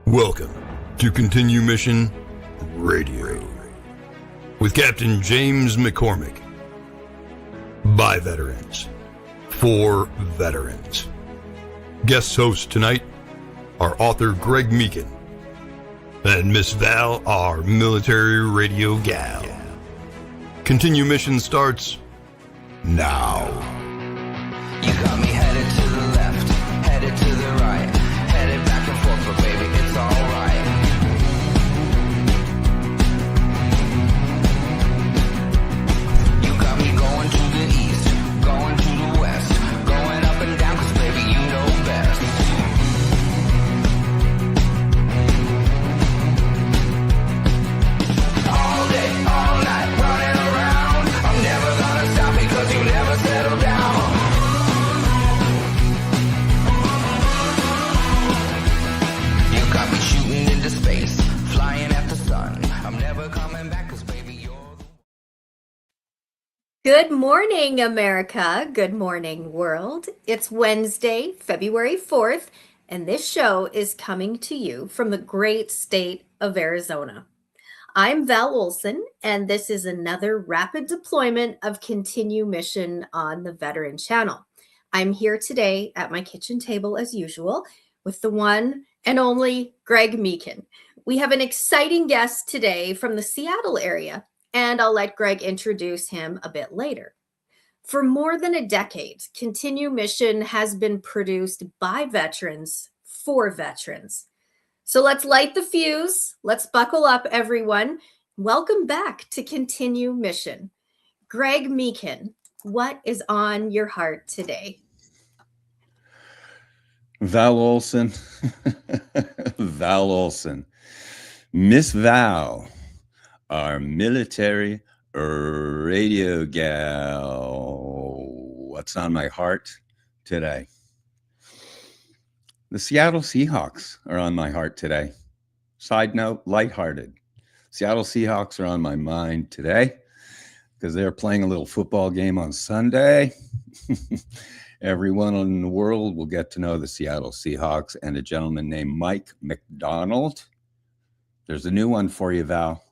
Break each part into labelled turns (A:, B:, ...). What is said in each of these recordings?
A: Welcome to Continue Mission Radio with Captain James McCormick. By veterans, for veterans. Guest hosts tonight are author Greg Meekin and Miss Val, our military radio gal. Continue Mission starts now.
B: You got me headed to the left, headed to the right, headed back and forth, but baby, it's alright. You got me going to the east, going to the west, going up and down, cause baby, you know best. All day, all night, running around, I'm never gonna stop because you never settle down. Got me shooting into space, flying at the sun. I'm never coming back cause baby you're the...
C: Good morning, America. Good morning, world. It's Wednesday, February 4th, and this show is coming to you from the great state of Arizona. I'm Val Olson, and this is another rapid deployment of Continue Mission on the Veteran Channel. I'm here today at my kitchen table as usual with the one and only Greg Meekin. We have an exciting guest today from the Seattle area, and I'll let Greg introduce him a bit later. For more than a decade, Continue Mission has been produced by veterans for veterans. So let's light the fuse. Let's buckle up, everyone. Welcome back to Continue Mission. Greg Meekin, what is on your heart today?
D: Val Olson, Val Olson, Miss Val, our military radio gal. What's on my heart today? The Seattle Seahawks are on my heart today. Side note, lighthearted. Seattle Seahawks are on my mind today because they're playing a little football game on Sunday. Everyone in the world will get to know the Seattle Seahawks and a gentleman named Mike Macdonald. There's a new one for you, Val.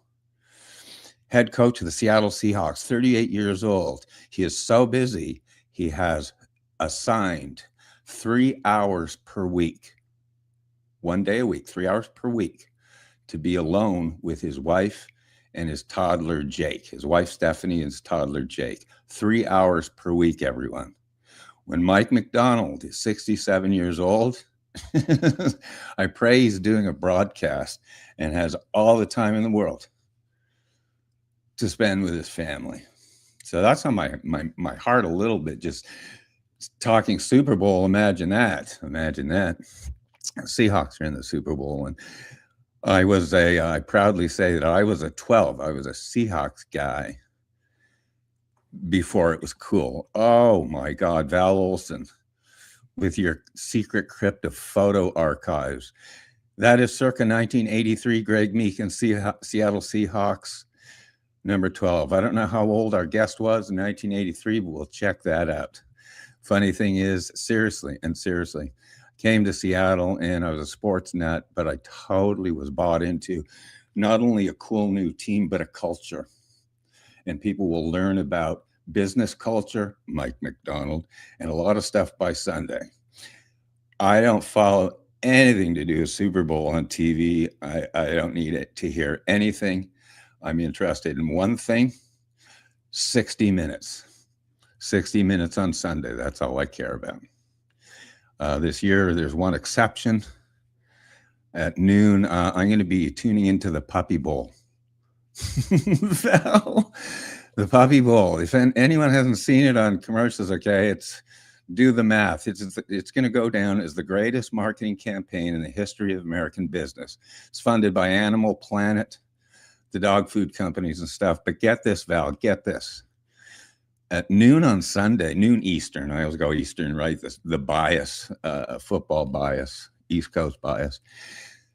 D: Head coach of the Seattle Seahawks, 38 years old. He is so busy, he has assigned 3 hours per week, 1 day a week, 3 hours per week, to be alone with his wife and his toddler, Jake. His wife, Stephanie, and his toddler, Jake. 3 hours per week, everyone. When Mike Macdonald is 67 years old, I pray he's doing a broadcast and has all the time in the world to spend with his family. So that's on my heart a little bit, just talking Super Bowl. Imagine that. Seahawks are in the Super Bowl. And I proudly say that I was a 12. I was a Seahawks guy before it was cool. Oh my God, Val Olson with your secret crypt of photo archives. That is circa 1983, Greg Meekin, Seattle Seahawks, number 12. I don't know how old our guest was in 1983, but we'll check that out. Funny thing is, seriously, came to Seattle and I was a sports nut, but I totally was bought into not only a cool new team, but a culture. And people will learn about business culture, Mike Macdonald, and a lot of stuff by Sunday. I don't follow anything to do with Super Bowl on TV. I don't need it to hear anything. I'm interested in one thing, 60 minutes. 60 minutes on Sunday. That's all I care about. This year, there's one exception. At noon, I'm going to be tuning into the Puppy Bowl. Val, the Puppy Bowl. If anyone hasn't seen it on commercials, okay, do the math. It's going to go down as the greatest marketing campaign in the history of American business. It's funded by Animal Planet, the dog food companies and stuff. But get this, Val, get this. At noon on Sunday, noon Eastern, I always go Eastern, right? The bias, football bias, East Coast bias.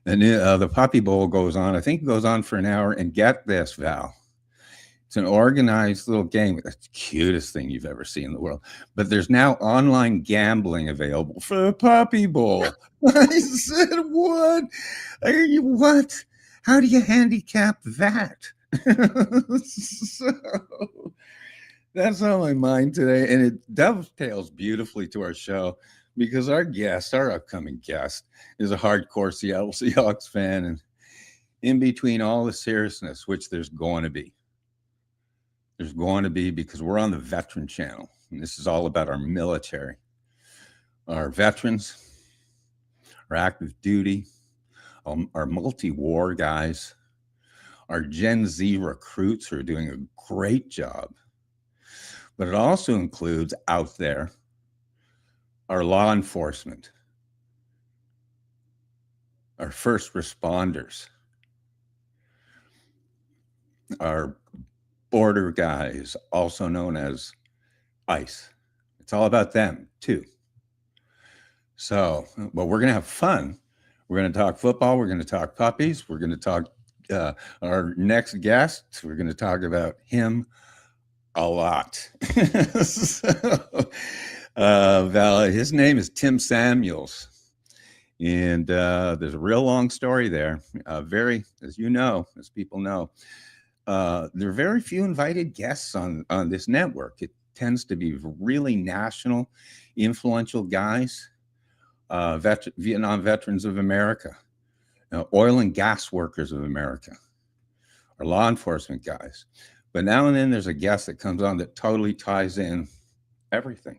D: And the Puppy Bowl goes on. I think it goes on for an hour. And get this, Val. It's an organized little game. It's the cutest thing you've ever seen in the world. But there's now online gambling available for the Puppy Bowl. I said, what? What? How do you handicap that? So that's on my mind today. And it dovetails beautifully to our show because our upcoming guest, is a hardcore Seattle Seahawks fan. And in between all the seriousness, which there's going to be, because we're on the Veteran Channel. And this is all about our military, our veterans, our active duty, our multi-war guys, our Gen Z recruits who are doing a great job. But it also includes out there our law enforcement, our first responders, our border guys, also known as ICE. It's all about them too. So, but we're going to have fun. We're going to talk football. We're going to talk puppies. We're going to talk our next guest. We're going to talk about him a lot. So, Val, his name is Tim Samuels. And there's a real long story there. Very, as you know, as people know, there are very few invited guests on this network. It tends to be really national, influential guys, Vietnam veterans of America, oil and gas workers of America, or law enforcement guys. But now and then there's a guest that comes on that totally ties in everything.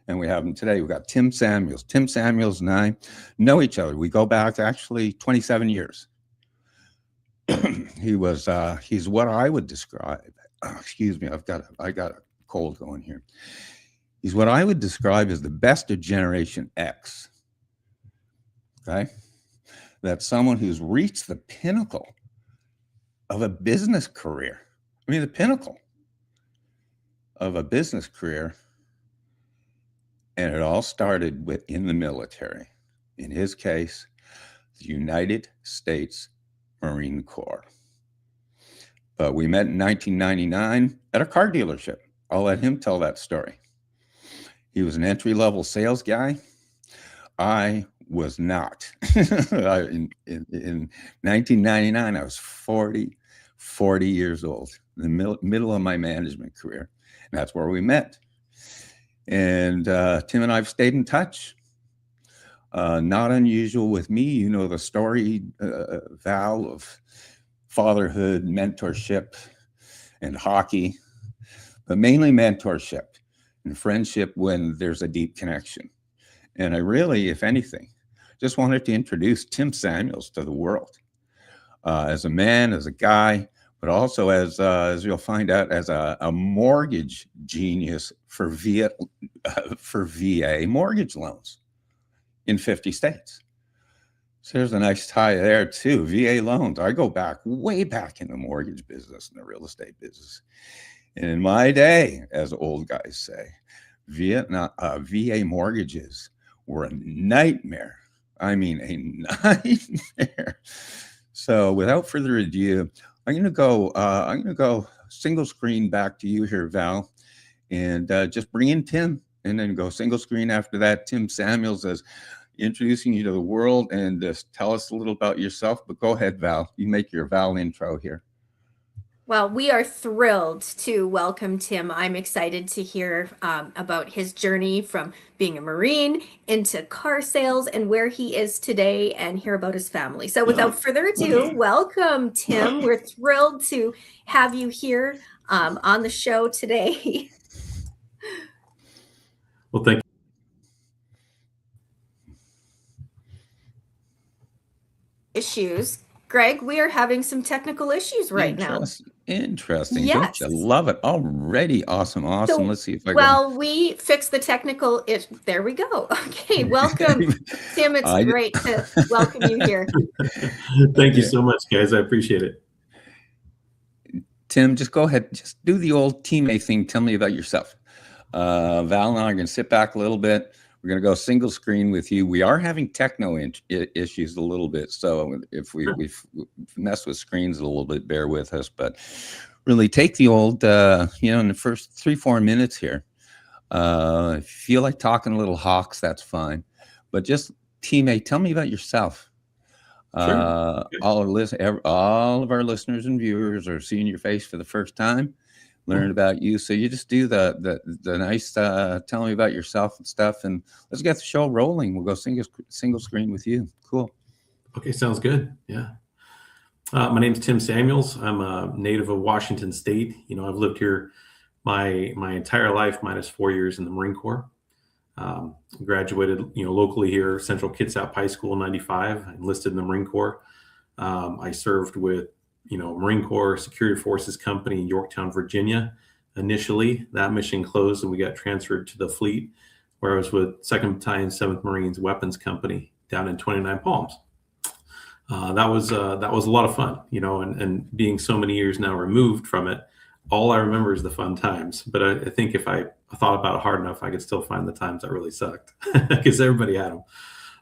D: And we have him today. We've got Tim Samuels. Tim Samuels and I know each other. We go back actually 27 years. He's what I would describe. Excuse me, I got a cold going here. He's what I would describe as the best of Generation X. Okay, that's someone who's reached the pinnacle of a business career. I mean, the pinnacle of a business career, and it all started in the military. In his case, the United States Marine Corps. But we met in 1999 at a car dealership. I'll let him tell that story. He was an entry-level sales guy. I was not. In 1999, I was 40 years old, in the middle of my management career. And that's where we met. And Tim and I have stayed in touch. Not unusual with me. You know the story, Val, of fatherhood, mentorship, and hockey, but mainly mentorship and friendship when there's a deep connection. And I really, if anything, just wanted to introduce Tim Samuels to the world as a man, as a guy, but also as you'll find out, as a mortgage genius for VA mortgage loans in 50 states. So there's a nice tie there too. VA loans. I go back, way back in the mortgage business and the real estate business. And in my day, as old guys say, VA mortgages were a nightmare. I mean, a nightmare. So without further ado, I'm going to go single screen back to you here, Val, and just bring in Tim, and then go single screen after that. Tim Samuels is introducing you to the world, and just tell us a little about yourself. But go ahead, Val. You make your Val intro here.
C: Well, we are thrilled to welcome Tim. I'm excited to hear about his journey from being a Marine into car sales and where he is today, and hear about his family. So without further ado, welcome, Tim. We're thrilled to have you here on the show today.
E: Well, thank you.
C: Issues. Greg, we are having some technical issues right now.
D: Interesting.
C: Yes.
D: Don't you love it? Already awesome.
C: So,
D: Let's see if I can.
C: Well, we fixed the technical. There we go. Okay, welcome, Tim. It's great to welcome you here.
E: Thank you so much, guys. I appreciate it.
D: Tim, just go ahead. Just do the old teammate thing. Tell me about yourself. Val and I are going to sit back a little bit. We're going to go single screen with you. We are having techno issues a little bit. So if we mess with screens a little bit, bear with us. But really take the old, in the first 3-4 minutes here. If you feel like talking a little Hawks, that's fine. But just, teammate, tell me about yourself.
E: Sure.
D: All of our listeners and viewers are seeing your face for the first time, learning about you. So you just do the nice, tell me about yourself and stuff, and let's get the show rolling. We'll go single screen with you. Cool.
E: Okay, sounds good. Yeah. My name's Tim Samuels. I'm a native of Washington State. I've lived here my entire life, minus 4 years in the Marine Corps. Graduated, locally here, Central Kitsap High School in 95, enlisted in the Marine Corps. I served with, Marine Corps Security Forces Company in Yorktown, Virginia. Initially, that mission closed and we got transferred to the fleet, where I was with 2nd Battalion, 7th Marines Weapons Company down in 29 Palms. That was a lot of fun, and being so many years now removed from it, all I remember is the fun times. But I think if I thought about it hard enough, I could still find the times that really sucked, because everybody had them.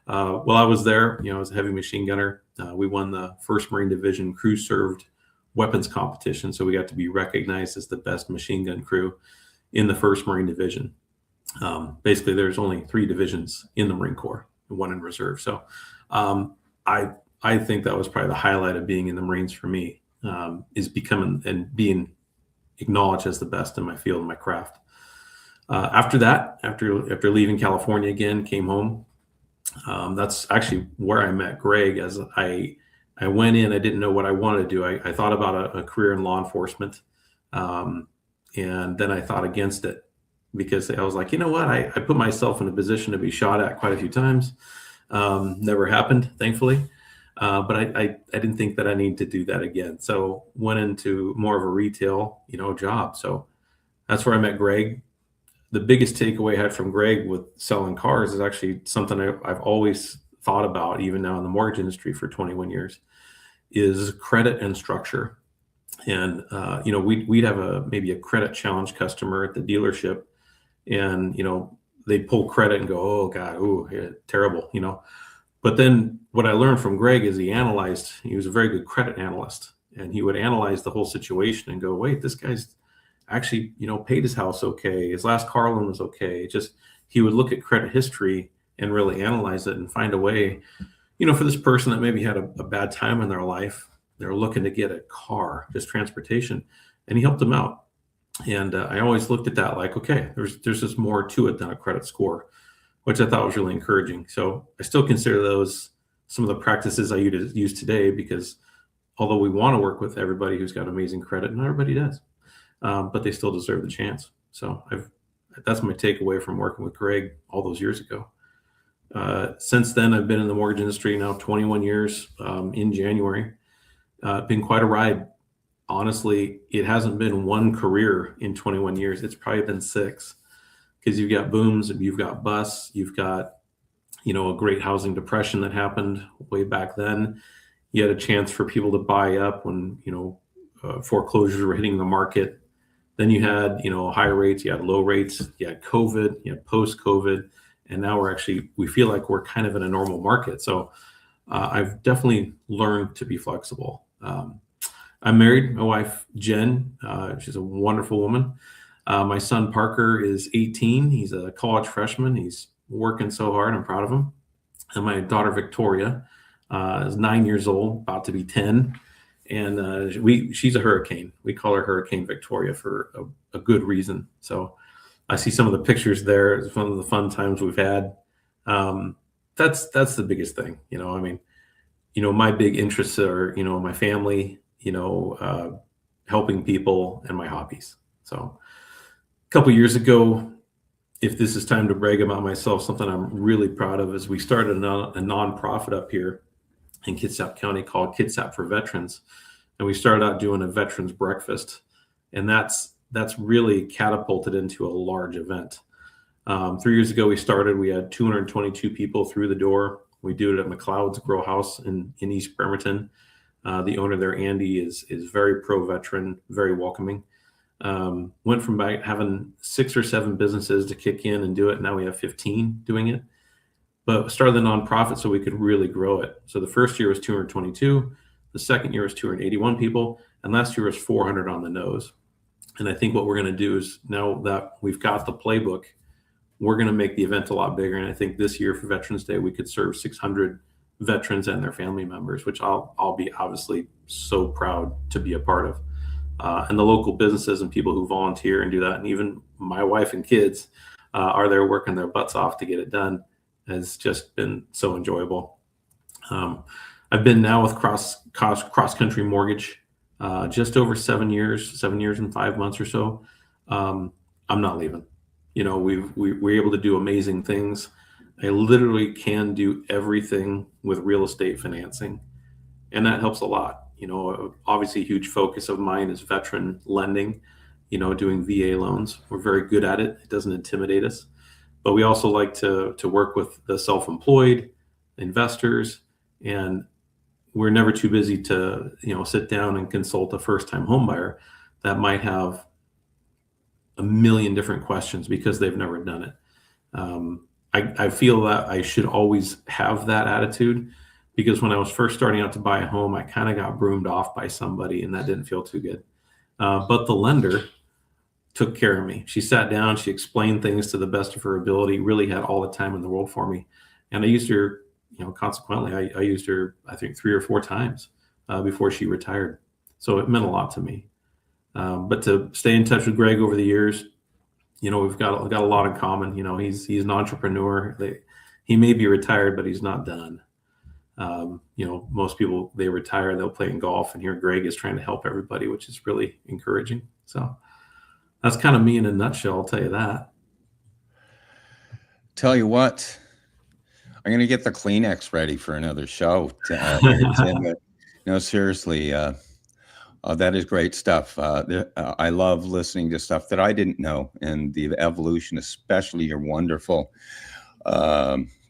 E: While I was there, I was a heavy machine gunner. We won the 1st Marine Division crew served weapons competition. So we got to be recognized as the best machine gun crew in the 1st Marine Division. Basically, there's only 3 divisions in the Marine Corps, 1 in reserve. So I think that was probably the highlight of being in the Marines for me, is becoming and being acknowledged as the best in my field and my craft. After that, after leaving California again, came home. That's actually where I met Greg. As I went in, I didn't know what I wanted to do. I thought about a career in law enforcement, and then I thought against it, because I was like, you know what? I put myself in a position to be shot at quite a few times. Never happened, thankfully. But I didn't think that I needed to do that again. So went into more of a retail, job. So that's where I met Greg. The biggest takeaway I had from Greg with selling cars is actually something I've always thought about, even now in the mortgage industry for 21 years, is credit and structure. And, we'd have maybe a credit challenge customer at the dealership, and, they'd pull credit and go, oh God, yeah, terrible, But then what I learned from Greg is he was a very good credit analyst, and he would analyze the whole situation and go, wait, this guy's actually, paid his house okay. His last car loan was okay. He would look at credit history and really analyze it and find a way, for this person that maybe had a bad time in their life, they're looking to get a car, just transportation, and he helped them out. And I always looked at that like, okay, there's just more to it than a credit score, which I thought was really encouraging. So I still consider those some of the practices I use today, because although we want to work with everybody who's got amazing credit, not everybody does, but they still deserve the chance. So that's my takeaway from working with Greg all those years ago. Since then, I've been in the mortgage industry now 21 years in January. Been quite a ride. Honestly, it hasn't been one career in 21 years. It's probably been 6. Because you've got booms, you've got busts, you've got, a great housing depression that happened way back then. You had a chance for people to buy up when, foreclosures were hitting the market. Then you had, higher rates, you had low rates, you had COVID, you had post-COVID, and now we feel like we're kind of in a normal market. So I've definitely learned to be flexible. I'm married, my wife, Jen, she's a wonderful woman. My son Parker is 18. He's a college freshman. He's working so hard. I'm proud of him. And my daughter Victoria is 9 years old, about to be 10. And she's a hurricane. We call her Hurricane Victoria for a good reason. So I see some of the pictures there. It's one of the fun times we've had. That's the biggest thing. My big interests are, my family, helping people, and my hobbies. So a couple years ago, if this is time to brag about myself, something I'm really proud of is we started a nonprofit up here in Kitsap County called Kitsap for Veterans. And we started out doing a veterans breakfast. And that's really catapulted into a large event. 3 years ago, we had 222 people through the door. We do it at McLeod's Grow House in East Bremerton. The owner there, Andy, is very pro-veteran, very welcoming. Went from having 6 or 7 businesses to kick in and do it. Now we have 15 doing it. But started the nonprofit so we could really grow it. So the first year was 222. The second year was 281 people. and last year was 400 on the nose. And I think what we're going to do is, now that we've got the playbook, we're going to make the event a lot bigger. And I think this year for Veterans Day, we could serve 600 veterans and their family members, which I'll be obviously so proud to be a part of. And the local businesses and people who volunteer and do that, and even my wife and kids are there working their butts off to get it done, has just been so enjoyable. I've been now with Cross Country Mortgage just over 7 years and 5 months or so. I'm not leaving. We're able to do amazing things. I literally can do everything with real estate financing, and that helps a lot. Obviously a huge focus of mine is veteran lending, doing VA loans. We're very good at it. It doesn't intimidate us, but we also like to work with the self-employed investors, and we're never too busy to, sit down and consult a first-time home buyer that might have a million different questions because they've never done it. I feel that I should always have that attitude, because when I was first starting out to buy a home, I kind of got broomed off by somebody, and that didn't feel too good. But the lender took care of me. She sat down, she explained things to the best of her ability, really had all the time in the world for me. And I used her, consequently, I used her, I think 3 or 4 times before she retired. So it meant a lot to me. But to stay in touch with Greg over the years, we've got a lot in common. He's an entrepreneur. He may be retired, but he's not done. Most people, they retire, they'll play in golf, and here Greg is trying to help everybody, which is really encouraging. So that's kind of me in a nutshell. I'll tell you that.
D: Tell you what, I'm going to get the Kleenex ready for another show. No, seriously. That is great stuff. I love listening to stuff that I didn't know, and the evolution, especially your wonderful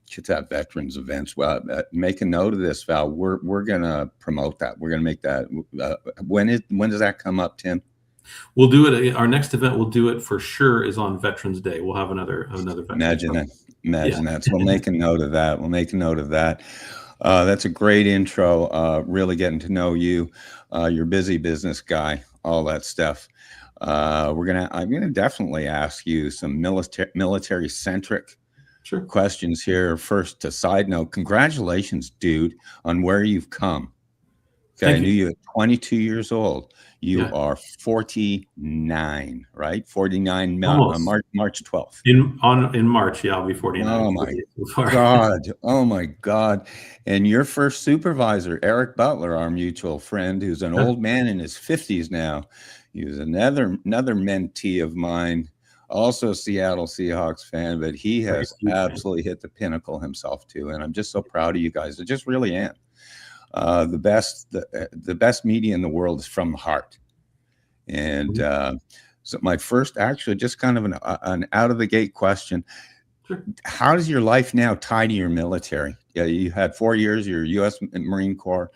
D: kids at veterans events. Well, make a note of this, Val. We're gonna promote that. We're gonna make that. When does that come up, Tim?
E: We'll do it. Our next event, we'll do it for sure, is on Veterans Day. We'll have another.
D: Imagine that. So we'll make a note of that. That's a great intro. Really getting to know you. You're a busy business guy, all that stuff. I'm gonna definitely ask you some military centric questions here. First, a side note, congratulations, dude, on where you've come. Okay, I knew you at 22 years old. You are 49, right? 49, March 12th.
E: In March, yeah, I'll be 49.
D: Oh my God. And your first supervisor, Eric Butler, our mutual friend, who's an old man in his 50s now. He was another mentee of mine, also a Seattle Seahawks fan, but he has absolutely hit the pinnacle himself too. And I'm just so proud of you guys. I just really am. The best media in the world is from the heart. And so my first, actually, just kind of an out of the gate question. Sure. How does your life now tie to your military? Yeah, you had 4 years, you're U.S. Marine Corps.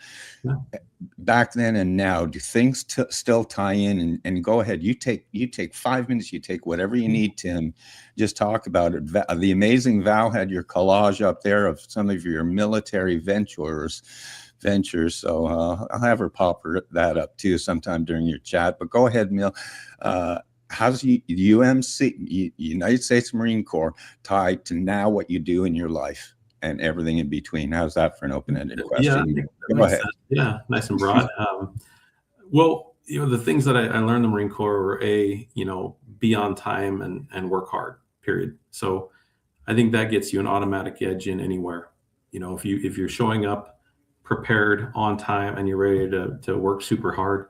D: Yeah. Back then and now, do things still tie in? And go ahead, you take 5 minutes, you take whatever you need, Tim. Just talk about it. The amazing Val had your collage up there of some of your military ventures. So I'll have her pop that up too sometime during your chat. But go ahead, Mill. How's UMC, United States Marine Corps, tied to now what you do in your life and everything in between? How's that for an open-ended question?
E: Yeah, go ahead. Yeah, nice and broad. Well, the things that I learned in the Marine Corps were be on time and work hard, period. So I think that gets you an automatic edge in anywhere. If you're showing up prepared, on time, and you're ready to work super hard,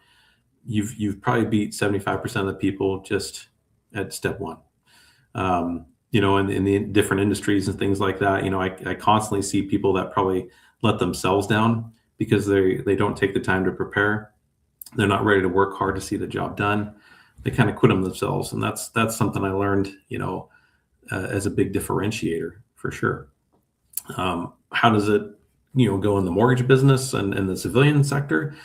E: you've probably beat 75% of the people just at step one. In the different industries and things like that, I constantly see people that probably let themselves down because they don't take the time to prepare. They're not ready to work hard to see the job done. They kind of quit them themselves, and that's something I learned, as a big differentiator for sure. How does it go in the mortgage business and the civilian sector?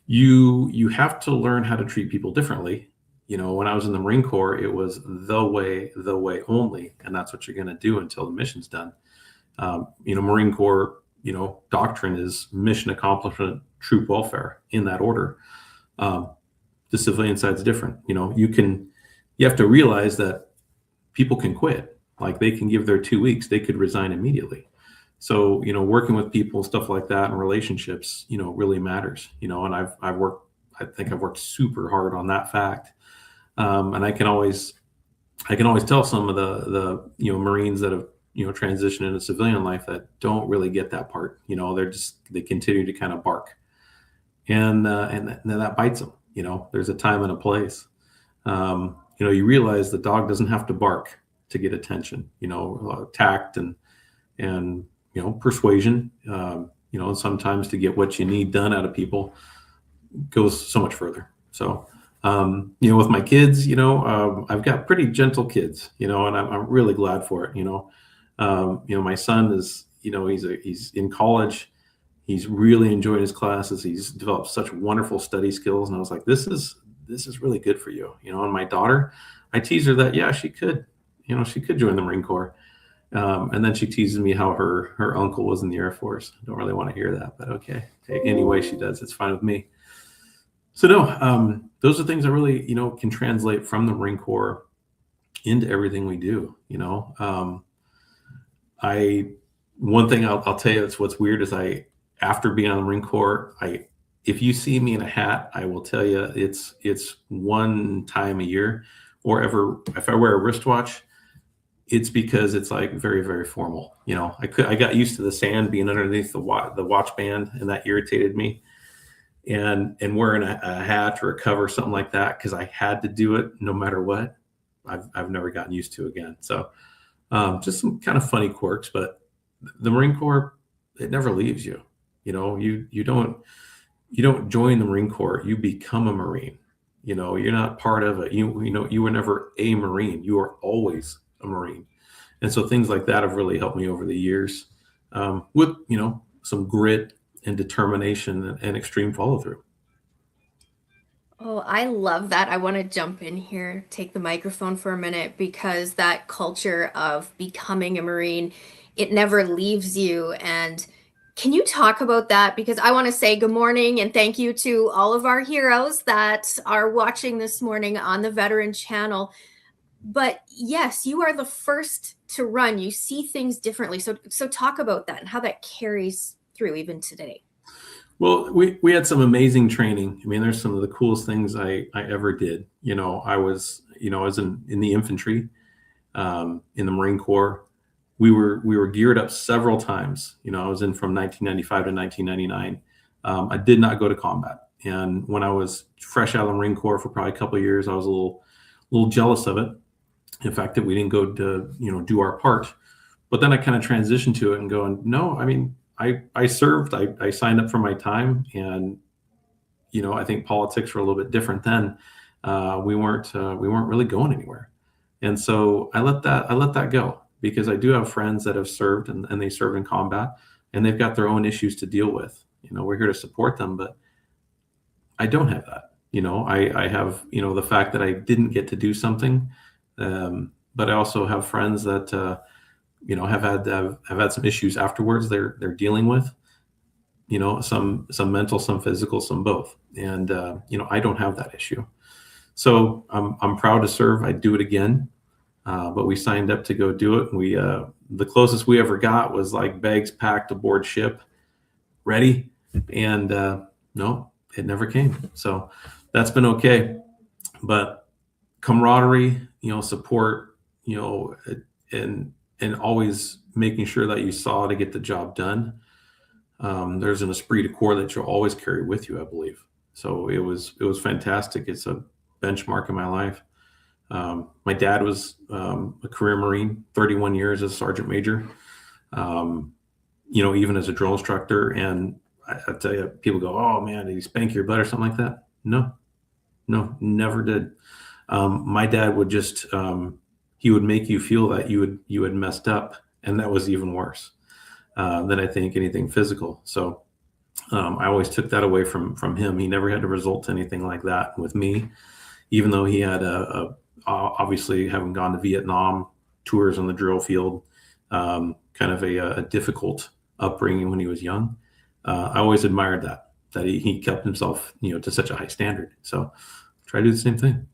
E: You have to learn how to treat people differently. When I was in the Marine Corps, it was the way only, and that's what you're going to do until the mission's done. Marine Corps, doctrine is mission accomplishment, troop welfare, in that order. The civilian side's different. You have to realize that people can quit. Like they can give their 2 weeks, they could resign immediately. So, working with people, stuff like that, and relationships, really matters, and I think I've worked super hard on that fact. And I can always tell some of the Marines that have, transitioned into civilian life that don't really get that part. They continue to kind of bark, and that bites them. There's a time and a place. You realize the dog doesn't have to bark to get attention. Tact and persuasion. Sometimes to get what you need done out of people goes so much further. So, with my kids, I've got pretty gentle kids, and I'm really glad for it. My son is, he's in college. He's really enjoying his classes. He's developed such wonderful study skills. And I was like, this is really good for you. And my daughter, I tease her that, yeah, she could join the Marine Corps. And then she teases me how her uncle was in the Air Force. I don't really want to hear that, but okay. Any way she does, it's fine with me. So no, those are things that really, can translate from the Marine Corps into everything we do. One thing I'll tell you that's what's weird is after being on the Marine Corps, if you see me in a hat, I will tell you it's one time a year, or if I wear a wristwatch, it's because it's like very, very formal. I got used to the sand being underneath the watch band, and that irritated me. And wearing a hat or a cover, something like that, because I had to do it no matter what, I've never gotten used to again. So just some kind of funny quirks, but the Marine Corps, it never leaves you. You don't join the Marine Corps, you become a Marine. You're not part of it. You were never a Marine. You are always a Marine. And so things like that have really helped me over the years, with, some grit and determination and extreme follow through.
C: Oh, I love that. I want to jump in here, take the microphone for a minute, because that culture of becoming a Marine, it never leaves you. And can you talk about that? Because I want to say good morning and thank you to all of our heroes that are watching this morning on the Veteran Channel. But yes, you are the first to run. You see things differently. So talk about that and how that carries through even today.
E: Well, we had some amazing training. I mean, there's some of the coolest things I ever did. I was in the infantry, in the Marine Corps. We were geared up several times. I was in from 1995 to 1999. I did not go to combat. And when I was fresh out of the Marine Corps for probably a couple of years, I was a little jealous of it. In fact, that we didn't go to, do our part. But then I kind of transitioned to it and going, no, I mean, I served, I signed up for my time, and, I think politics were a little bit different then. We weren't really going anywhere. And so I let that go, because I do have friends that have served and they served in combat, and they've got their own issues to deal with. We're here to support them, but I don't have that. I have, the fact that I didn't get to do something. But I also have friends that, have had some issues afterwards they're dealing with, some mental, some physical, some both. And, I don't have that issue. So I'm proud to serve. I'd do it again. But we signed up to go do it. We, the closest we ever got was like bags packed aboard ship, ready. And, no, it never came. So that's been okay. But camaraderie, support, and always making sure that you saw to get the job done. There's an esprit de corps that you'll always carry with you, I believe. So it was fantastic. It's a benchmark in my life. My dad was a career Marine, 31 years as a sergeant major, even as a drill instructor. And I tell you, people go, oh man, did he spank your butt or something like that? No, never did. My dad would just, he would make you feel that you had messed up, and that was even worse than I think anything physical. So I always took that away from him. He never had to result to anything like that with me, even though he had obviously having gone to Vietnam, tours on the drill field, kind of a difficult upbringing when he was young. I always admired that he kept himself, to such a high standard. So try to do the same thing.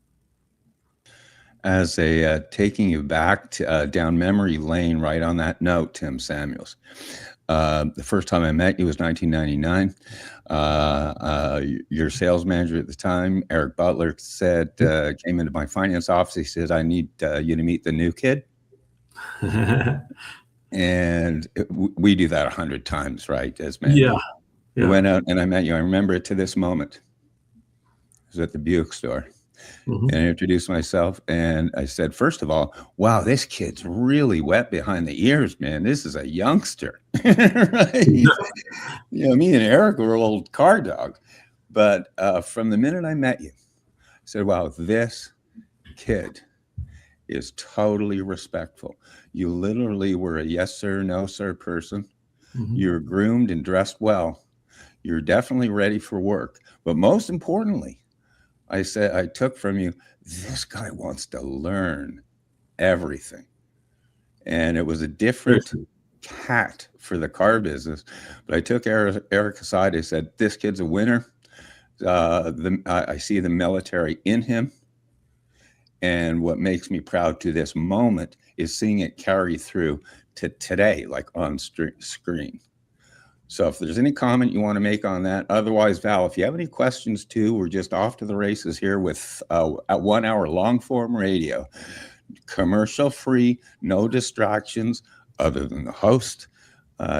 D: As a taking you back to, down memory lane, right on that note, Tim Samuels. The first time I met you was 1999. Your sales manager at the time, Eric Butler, said, came into my finance office. He said, I need you to meet the new kid. And we do that 100 times, right? As men.
E: Yeah.
D: We went out and I met you. I remember it to this moment. I was at the Buick store.
E: Mm-hmm.
D: And I introduced myself and I said, first of all, wow, this kid's really wet behind the ears, man. This is a youngster. Right? You know, me and Eric were old car dogs. But from the minute I met you, I said, wow, this kid is totally respectful. You literally were a yes, sir, no, sir person.
E: Mm-hmm.
D: You're groomed and dressed well. You're definitely ready for work. But most importantly, I said, I took from you, this guy wants to learn everything. And it was a different cat for the car business. But I took Eric aside. I said, this kid's a winner. I see the military in him. And what makes me proud to this moment is seeing it carry through to today, like on screen. So if there's any comment you want to make on that, otherwise, Val, if you have any questions too, we're just off to the races here with a 1 hour long form radio, commercial free, no distractions other than the host.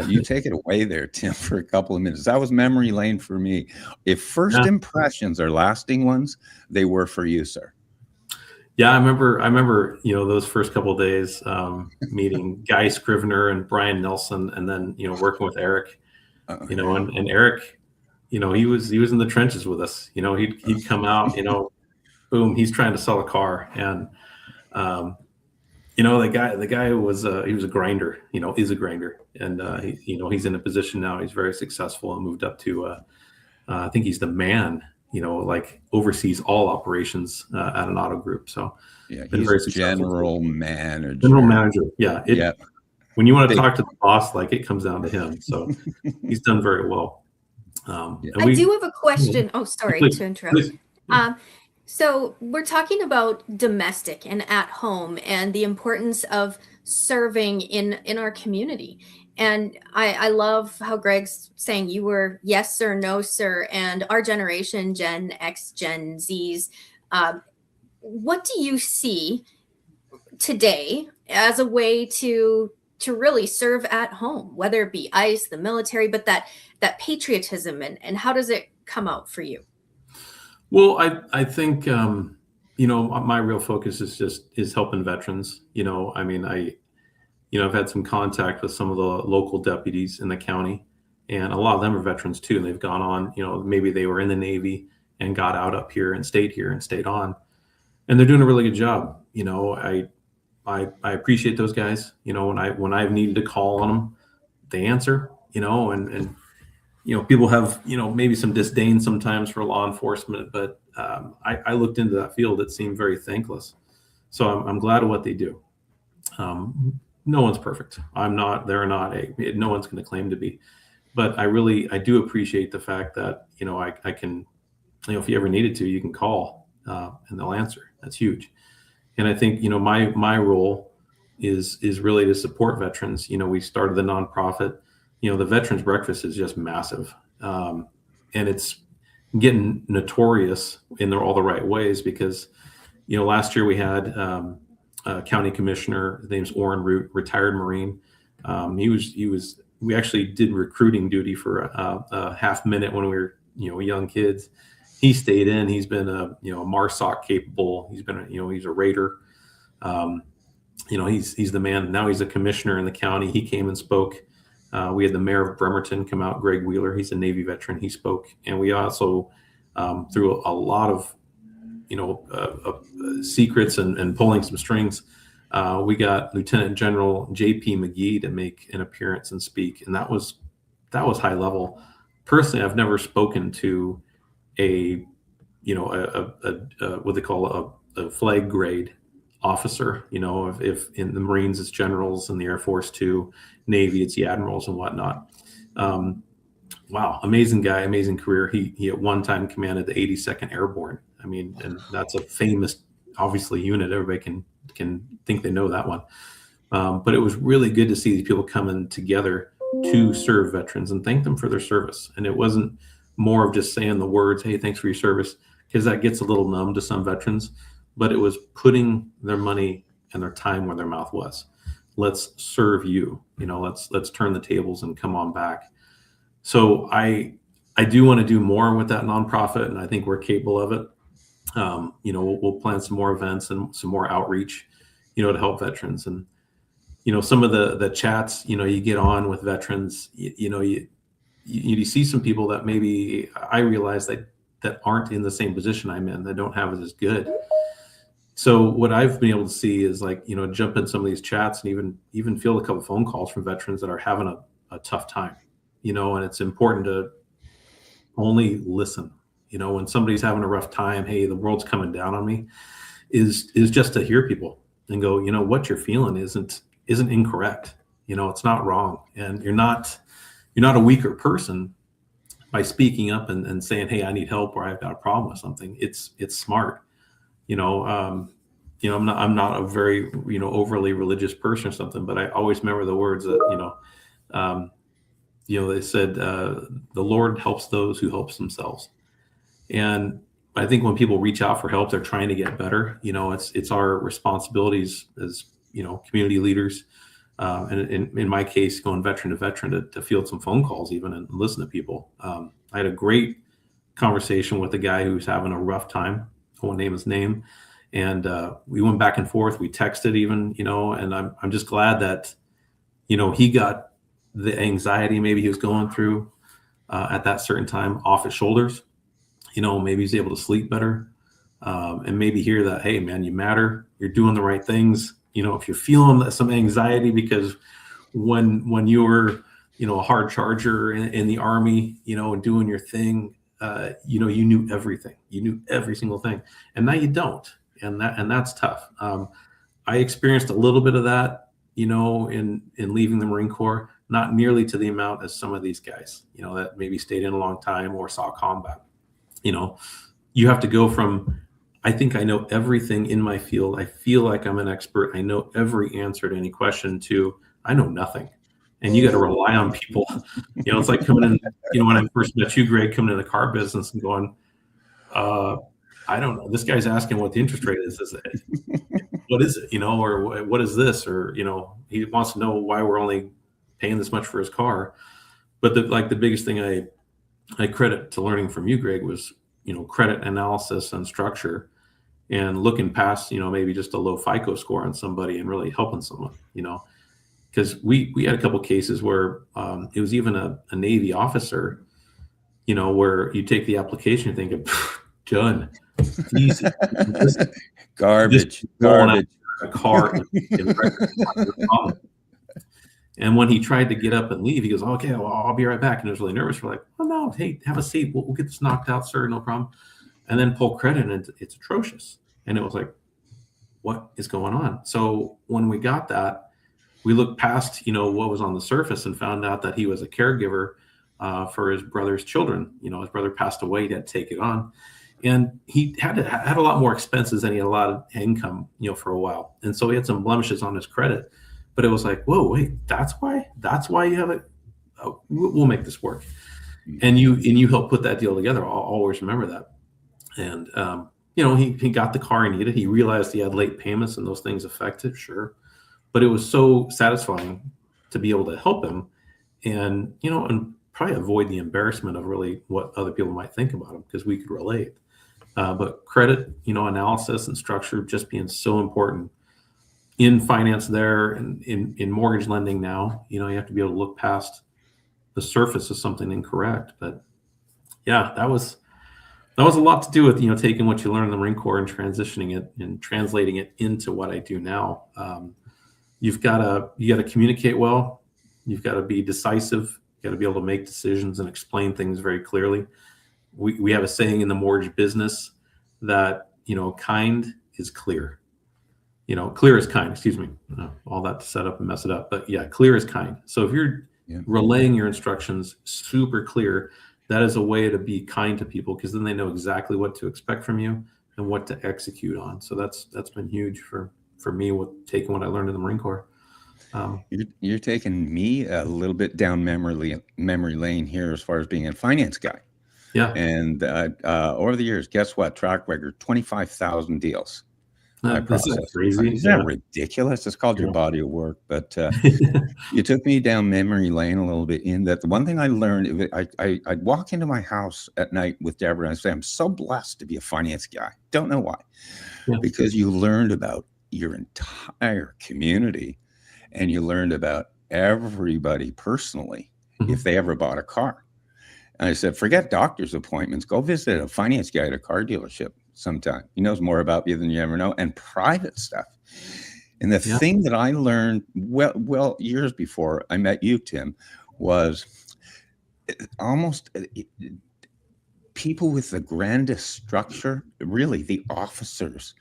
D: You take it away there, Tim, for a couple of minutes. That was memory lane for me. If first impressions are lasting ones, they were for you, sir.
E: Yeah, I remember, you know, those first couple of days meeting Guy Scrivener and Brian Nelson, and then, you know, working with Eric. You know, and Eric, you know, he was in the trenches with us. You know, he'd come out, you know, boom, he's trying to sell a car, and you know, the guy was he was a grinder, you know, is a grinder, and he, you know, he's in a position now. He's very successful and moved up to I think he's the man, you know, like oversees all operations at an auto group. So
D: yeah, he's very general manager.
E: General manager, yeah.
D: Yeah.
E: When you want to talk to the boss, like it comes down to him. So he's done very well.
C: I do have a question. Oh, sorry to interrupt.
E: Please.
C: So we're talking about domestic and at home and the importance of serving in our community. And I love how Greg's saying you were yes, sir, no, sir. And our generation, Gen X, Gen Zs, what do you see today as a way to really serve at home, whether it be ICE, the military, but that patriotism and how does it come out for you?
E: Well, I think, you know, my real focus is helping veterans. You know, I mean, I've had some contact with some of the local deputies in the county, and a lot of them are veterans too. And they've gone on, you know, maybe they were in the Navy and got out up here and stayed on, and they're doing a really good job. You know, I appreciate those guys. You know, when I've needed to call on them, they answer. You know, and you know, people have, you know, maybe some disdain sometimes for law enforcement, but I looked into that field. It seemed very thankless. So I'm glad of what they do. No one's perfect. I'm not. They're not. No one's going to claim to be. But I do appreciate the fact that, you know, I can, you know, if you ever needed to, you can call and they'll answer. That's huge. And I think, you know, my role is really to support veterans. You know, we started the nonprofit. You know, the Veterans Breakfast is just massive, and it's getting notorious in all the right ways because, you know, last year we had a county commissioner. His name's Orrin Root, retired Marine. We actually did recruiting duty for a half minute when we were, you know, young kids. He stayed in. He's been a MARSOC capable. He's been he's a Raider. You know, he's the man. Now he's a commissioner in the county. He came and spoke. We had the mayor of Bremerton come out, Greg Wheeler. He's a Navy veteran. He spoke, and we also through a lot of secrets and pulling some strings, we got Lieutenant General J.P. McGee to make an appearance and speak, and that was high level. Personally, I've never spoken to a what they call a flag grade officer. You know, if in the Marines it's generals, in the Air Force too, Navy it's the admirals and whatnot. wow, amazing guy, amazing career. He at one time commanded the 82nd Airborne. I mean, and that's a famous, obviously, unit. Everybody can think they know that one. But it was really good to see these people coming together to serve veterans and thank them for their service. And it wasn't more of just saying the words, "Hey, thanks for your service," because that gets a little numb to some veterans. But it was putting their money and their time where their mouth was. Let's serve you. Let's turn the tables and come on back. So I do want to do more with that nonprofit, and I think we're capable of it. We'll plan some more events and some more outreach, to help veterans. And some of the chats, you get on with veterans, you see some people that maybe I realize that aren't in the same position I'm in, that don't have it as good. So what I've been able to see is jump in some of these chats and even field a couple phone calls from veterans that are having a tough time, and it's important to only listen. When somebody's having a rough time, hey, the world's coming down on me, is just to hear people and go, what you're feeling isn't incorrect. It's not wrong. And you're not a weaker person by speaking up and saying, hey, I need help, or I've got a problem with something. It's smart. I'm not a very, overly religious person or something, but I always remember the words that, they said, the Lord helps those who helps themselves. And I think when people reach out for help, they're trying to get better. It's our responsibilities as, community leaders. And in my case, going veteran to veteran to field some phone calls even and listen to people. I had a great conversation with a guy who's having a rough time. I won't name his name. And we went back and forth. We texted even, and I'm just glad that, he got the anxiety maybe he was going through at that certain time off his shoulders. Maybe he's able to sleep better and maybe hear that, hey, man, you matter. You're doing the right things. If you're feeling some anxiety because when you were, a hard charger in the Army, and doing your thing, you knew everything. You knew every single thing. And now you don't. And that's tough. I experienced a little bit of that, in leaving the Marine Corps, not nearly to the amount as some of these guys, that maybe stayed in a long time or saw combat. You have to go from, I think I know everything in my field. I feel like I'm an expert. I know every answer to any question, to I know nothing. And you got to rely on people. It's like coming in, when I first met you, Greg, coming in the car business and going, I don't know. This guy's asking what the interest rate is. What is it? Or what is this? Or, he wants to know why we're only paying this much for his car. But the biggest thing I credit to learning from you, Greg, was, credit analysis and structure, and looking past, maybe just a low FICO score on somebody and really helping someone, because we had a couple of cases where it was even a Navy officer, where you take the application and think, done, easy.
D: Garbage.
E: A car. And when he tried to get up and leave, he goes, okay, well, I'll be right back. And he was really nervous. We're like, oh, no, hey, have a seat. We'll get this knocked out, sir. No problem. And then pull credit, and it's atrocious. And it was like, what is going on? So when we got that, we looked past, what was on the surface and found out that he was a caregiver for his brother's children. His brother passed away. He had to take it on. And he had a lot more expenses than he had a lot of income, for a while. And so he had some blemishes on his credit. But it was like, whoa, wait, that's why you have it. Oh, we'll make this work. And you help put that deal together. I'll always remember that. And, he got the car he needed. He realized he had late payments and those things affected, sure. But it was so satisfying to be able to help him and, and probably avoid the embarrassment of really what other people might think about him, because we could relate. But credit, analysis and structure just being so important in finance there, and in mortgage lending now. You have to be able to look past the surface of something incorrect. But yeah, that was a lot to do with, taking what you learned in the Marine Corps and transitioning it and translating it into what I do now. You got to communicate well. You've got to be decisive. You got to be able to make decisions and explain things very clearly. We have a saying in the mortgage business that, kind is clear. Clear is kind, excuse me. All that to set up and mess it up. But yeah, clear is kind. So if you're
D: Yeah.
E: relaying your instructions super clear. That is a way to be kind to people, because then they know exactly what to expect from you and what to execute on. So that's been huge for me with taking what I learned in the Marine Corps.
D: You're taking me a little bit down memory lane here as far as being a finance guy.
E: Yeah.
D: And over the years, guess what? Track record, 25,000 deals. I
E: This is
D: processed.
E: crazy.
D: Isn't that ridiculous? It's called your body of work. But you took me down memory lane a little bit in that. The one thing I learned, I'd walk into my house at night with Deborah and I'd say, I'm so blessed to be a finance guy. Don't know why.
E: Yeah.
D: Because you learned about your entire community and you learned about everybody personally if they ever bought a car. And I said, forget doctor's appointments. Go visit a finance guy at a car dealership sometime. He knows more about you than you ever know, and private stuff. And the thing that I learned well years before I met you, Tim, was almost people with the grandest structure, really the officers,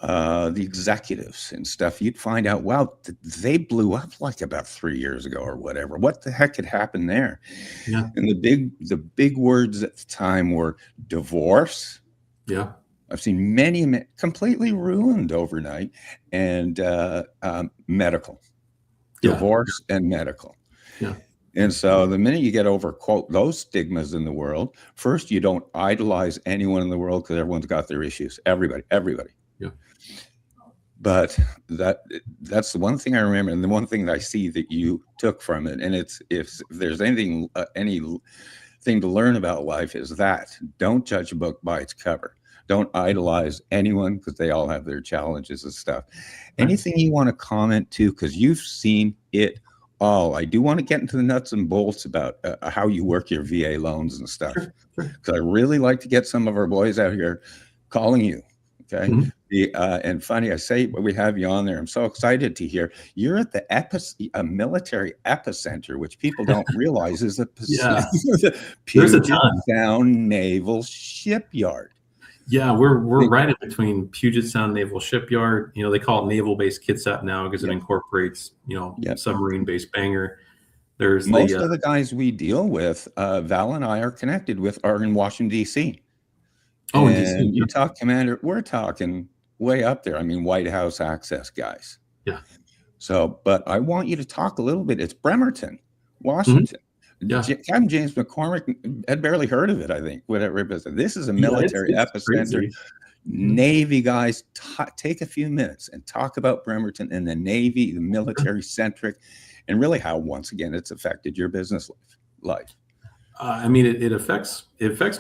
D: the executives and stuff, you'd find out, wow, they blew up like about 3 years ago or whatever. What the heck had happened there?
E: Yeah.
D: And the big words at the time were divorce.
E: Yeah.
D: I've seen many completely ruined overnight, and medical, divorce and medical.
E: Yeah.
D: And so the minute you get over, quote, those stigmas in the world, first, you don't idolize anyone in the world because everyone's got their issues. Everybody.
E: Yeah.
D: But that's the one thing I remember, and the one thing that I see that you took from it. And it's, if there's anything to learn about life, is that don't judge a book by its cover. Don't idolize anyone because they all have their challenges and stuff. Anything you want to comment to, because you've seen it all. I do want to get into the nuts and bolts about how you work your VA loans and stuff, because I really like to get some of our boys out here calling you. Okay. And funny, I say we have you on there. I'm so excited to hear you're at the military epicenter, which people don't realize is the Puget Sound Naval Shipyard.
E: Yeah, we're right in between Puget Sound Naval Shipyard. You know, they call it Naval Base Kitsap now because it incorporates, submarine base Bangor. There's
D: most of the guys we deal with, Val and I are connected with, are in Washington, D.C. Oh, and DC, you talk commander, we're talking way up there. I mean, White House access guys.
E: Yeah.
D: So, but I want you to talk a little bit. It's Bremerton, Washington.
E: Yeah.
D: Captain James McCormick had barely heard of it, I think, whatever it was. This is a military epicenter. Crazy. Navy guys, take a few minutes and talk about Bremerton and the Navy, the military centric, and really how, once again, it's affected your business life.
E: I mean, it affects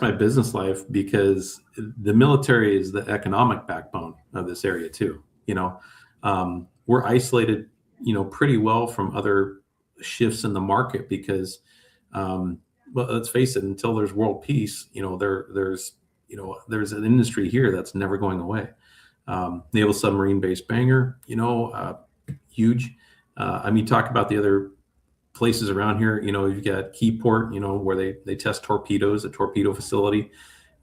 E: my business life because the military is the economic backbone of this area too. We're isolated, pretty well from other shifts in the market because, well, let's face it, until there's world peace, there's an industry here that's never going away. Naval submarine base Bangor, huge. I mean, talk about the other places around here. You've got Keyport, where they test torpedoes, a torpedo facility.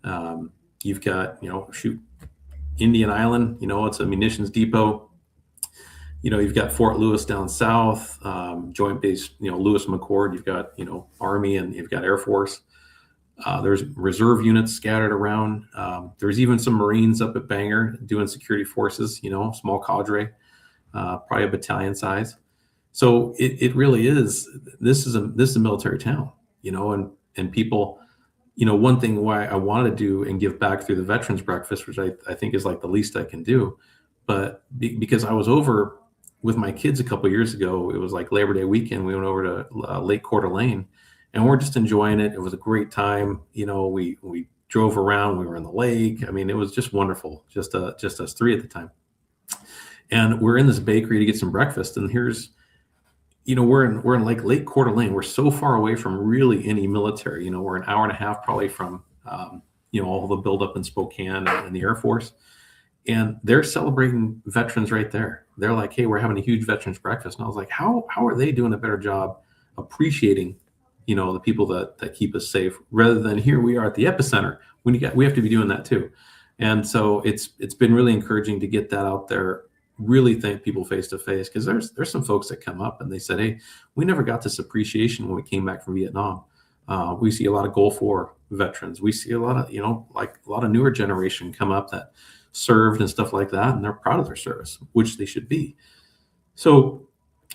E: You've got, Indian Island, it's a munitions depot. You've got Fort Lewis down south, Joint Base, Lewis McChord. You've got, Army, and you've got Air Force. There's reserve units scattered around. There's even some Marines up at Bangor doing security forces, small cadre, probably a battalion size. So it really is. This is a military town, and people, one thing why I wanted to do and give back through the Veterans Breakfast, which I think is like the least I can do, but because I was over with my kids a couple of years ago, it was like Labor Day weekend. We went over to Lake Coeur d'Alene, and we're just enjoying it. It was a great time. We drove around. We were in the lake. I mean, it was just wonderful. Just us three at the time, and we're in this bakery to get some breakfast. And here's, we're in like Lake Coeur d'Alene. We're so far away from really any military. We're an hour and a half probably from all the buildup in Spokane and the Air Force. And they're celebrating veterans right there. They're like, hey, we're having a huge veterans breakfast. And I was like, how are they doing a better job appreciating, the people that keep us safe, rather than here we are at the epicenter. We have to be doing that too. And so it's been really encouraging to get that out there really thank people face to face, because there's some folks that come up and they said, hey, we never got this appreciation when we came back from Vietnam. We see a lot of Gulf War veterans. We see a lot of, like a lot of newer generation come up that served and stuff like that, and they're proud of their service, which they should be. So,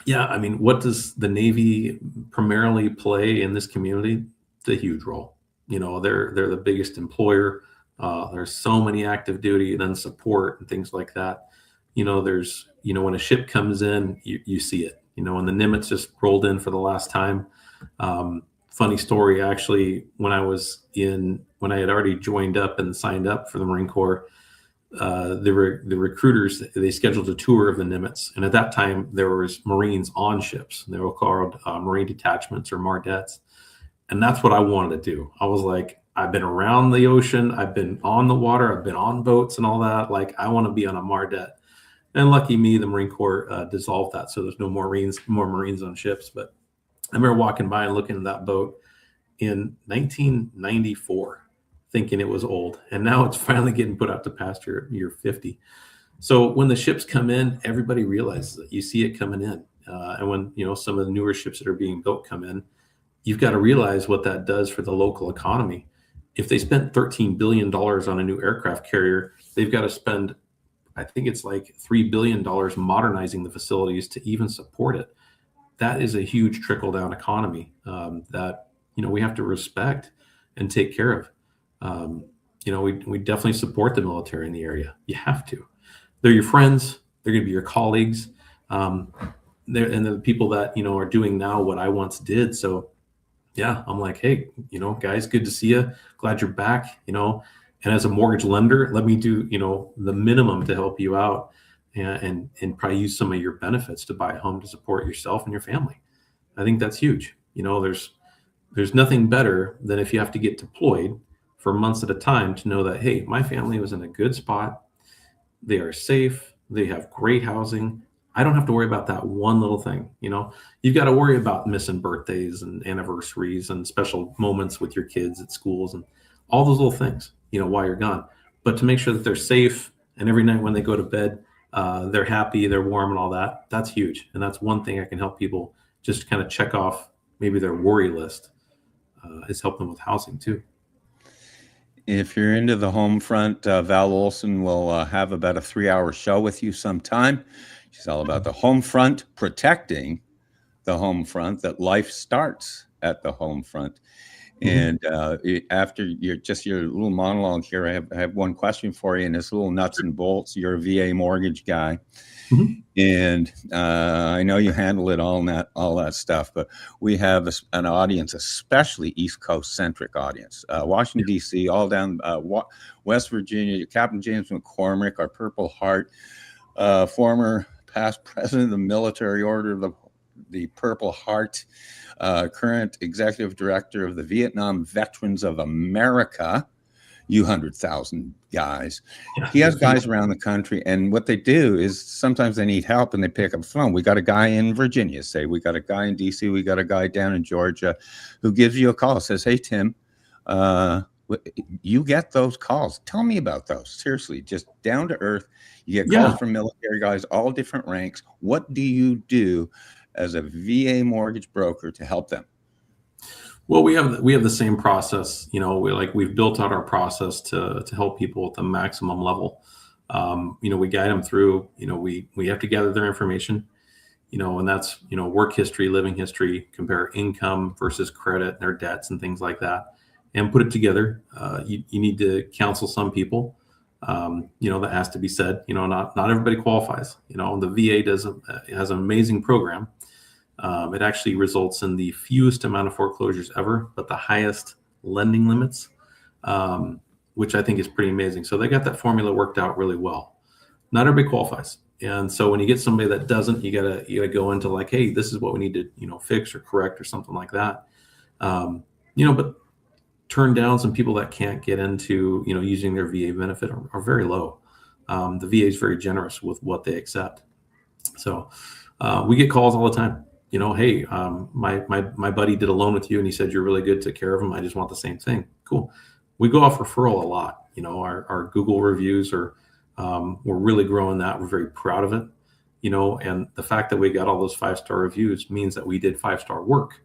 E: yeah, I mean, what does the Navy primarily play in this community? It's a huge role. They're the biggest employer. There's so many active duty and then support and things like that. There's, when a ship comes in, you see it. When the Nimitz just rolled in for the last time. Funny story, actually, when I had already joined up and signed up for the Marine Corps, the recruiters, they scheduled a tour of the Nimitz, and at that time there was Marines on ships. They were called Marine detachments or Mardettes, and that's what I wanted to do. I was like, I've been around the ocean, I've been on the water, I've been on boats and all that. Like, I want to be on a Mardette. And lucky me, the Marine Corps dissolved that, so there's no more Marines on ships. But I remember walking by and looking at that boat in 1994, thinking it was old, and now it's finally getting put out to pasture year 50. So when the ships come in, everybody realizes it. You see it coming in, and when some of the newer ships that are being built come in, you've got to realize what that does for the local economy. If they spent $13 billion on a new aircraft carrier, they've got to spend, I think it's like $3 billion modernizing the facilities to even support it. That is a huge trickle-down economy that we have to respect and take care of. We definitely support the military in the area. You have to. They're your friends. They're going to be your colleagues. They're the people that are doing now what I once did. So, yeah, I'm like, hey, guys, good to see you. Glad you're back. And as a mortgage lender, let me do the minimum to help you out. And probably use some of your benefits to buy a home to support yourself and your family. I think that's huge. There's nothing better than if you have to get deployed for months at a time to know that, hey, my family was in a good spot. They are safe. They have great housing. I don't have to worry about that one little thing. You've got to worry about missing birthdays and anniversaries and special moments with your kids at schools and all those little things, while you're gone. But to make sure that they're safe, and every night when they go to bed, they're happy, they're warm and all that. That's huge. And that's one thing I can help people just kind of check off maybe their worry list, is help them with housing too.
D: If you're into the home front, Val Olson will have about a 3-hour show with you sometime. She's all about the home front, protecting the home front, that life starts at the home front. And after your little monologue here, I have one question for you, and it's a little nuts and bolts. You're a VA mortgage guy, and I know you handle it all that stuff. But we have an audience, especially East Coast centric audience, Washington D.C., all down West Virginia. Captain James McCormick, our Purple Heart, former past president of the Military Order of the Purple Heart. Current executive director of the Vietnam Veterans of America, you 100,000 guys. Yeah, he has guys around the country, and what they do is sometimes they need help and they pick up the phone. We got a guy in Virginia, say we got a guy in DC, we got a guy down in Georgia who gives you a call, says, hey, Tim, you get those calls. Tell me about those. Seriously, just down to earth. You get calls from military guys, all different ranks. What do you do as a VA mortgage broker to help them?
E: Well, we have the same process. We've built out our process to help people at the maximum level. We guide them through. We have to gather their information. And that's work history, living history, compare income versus credit, their debts, and things like that, and put it together. You need to counsel some people. That has to be said. Not everybody qualifies. The VA has an amazing program. It actually results in the fewest amount of foreclosures ever, but the highest lending limits, which I think is pretty amazing. So they got that formula worked out really well. Not everybody qualifies. And so when you get somebody that doesn't, you gotta go into like, hey, this is what we need to, fix or correct or something like that. But turn down some people that can't get into, using their VA benefit are very low. The VA is very generous with what they accept. So we get calls all the time. Hey, my buddy did a loan with you and he said you're really good, took care of him. I just want the same thing. Cool. We go off referral a lot. Our Google reviews are We're really growing that. We're very proud of it, and the fact that we got all those 5-star reviews means that we did 5-star work.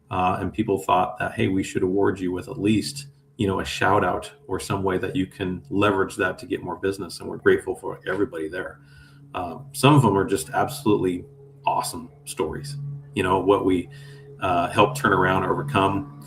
E: And people thought that, hey, we should award you with at least, a shout out or some way that you can leverage that to get more business. And we're grateful for everybody there. Some of them are just absolutely awesome stories, what we helped turn around, overcome.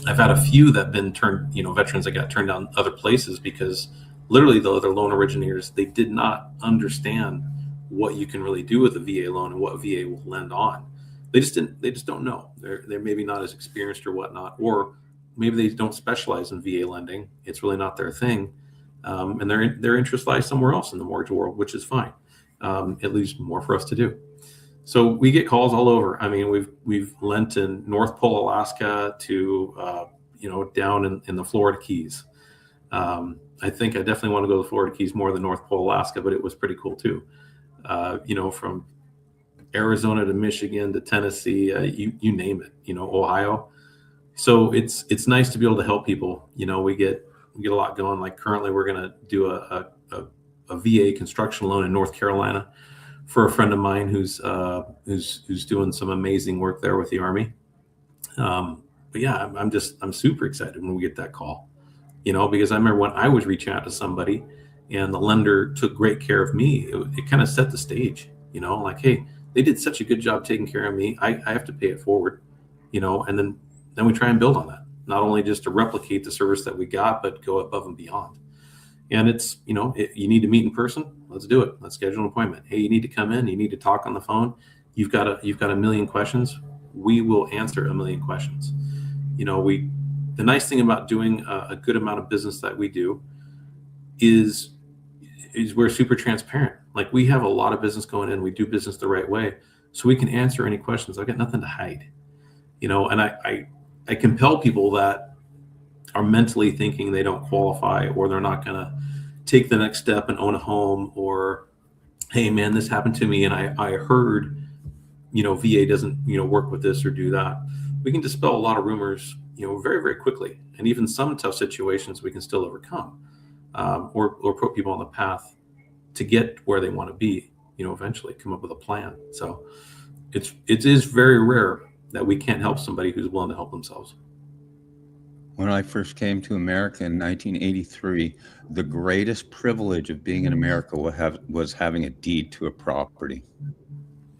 E: I've had a few that have been turned, veterans that got turned down other places because literally the other loan originators, they did not understand what you can really do with a VA loan and what VA will lend on. They just don't know. They're maybe not as experienced or whatnot, or maybe they don't specialize in VA lending. It's really not their thing. And their interest lies somewhere else in the mortgage world, which is fine. It leaves more for us to do. So we get calls all over. I mean, we've lent in North Pole, Alaska to, down in the Florida Keys. I think I definitely want to go to the Florida Keys more than North Pole, Alaska, but it was pretty cool too. From Arizona to Michigan to Tennessee, you name it, Ohio. So it's nice to be able to help people. We get a lot going. Like currently we're going to do a VA construction loan in North Carolina for a friend of mine who's doing some amazing work there with the Army. But yeah, I'm super excited when we get that call, because I remember when I was reaching out to somebody and the lender took great care of me, it kind of set the stage, like, hey, they did such a good job taking care of me. I have to pay it forward, and then we try and build on that, not only just to replicate the service that we got, but go above and beyond. And it's, you need to meet in person. Let's do it. Let's schedule an appointment. Hey, you need to come in. You need to talk on the phone. You've got a million questions. We will answer a million questions. The nice thing about doing a good amount of business that we do is we're super transparent. Like we have a lot of business going in. We do business the right way, so we can answer any questions. I've got nothing to hide. And I compel people that are mentally thinking they don't qualify or they're not going to take the next step and own a home, or, hey man, this happened to me and I heard, VA doesn't, work with this or do that. We can dispel a lot of rumors, very, very quickly. And even some tough situations we can still overcome, or put people on the path to get where they want to be, eventually come up with a plan. So it is very rare that we can't help somebody who's willing to help themselves.
D: When I first came to America in 1983, the greatest privilege of being in America was having a deed to a property.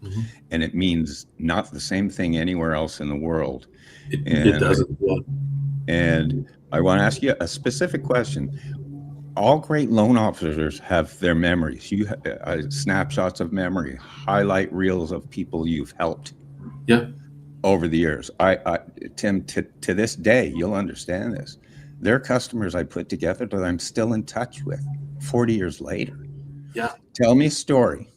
D: Mm-hmm. And it means not the same thing anywhere else in the world.
E: It doesn't. Yeah.
D: And I want to ask you a specific question. All great loan officers have their memories. You have snapshots of memory, highlight reels of people you've helped.
E: Yeah.
D: Over the years, Tim, to this day, you'll understand this. There are customers I put together that I'm still in touch with 40 years later.
E: Yeah.
D: Tell me a story,